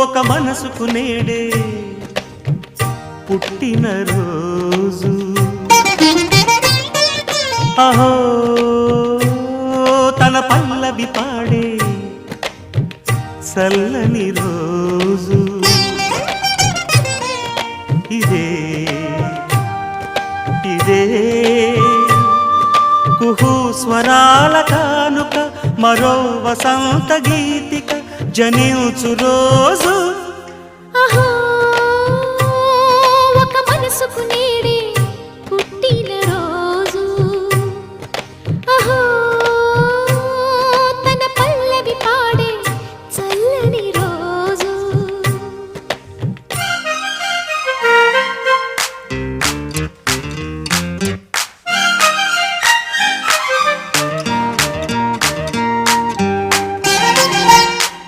ఒక మనసుకు నేడే పుట్టిన రోజు అహో తన పల్లవి పాడే చల్లని రోజు ఇదే ఇదే కుహు స్వరాల కానుక మరో వసంత గీతిక జనించు రోజు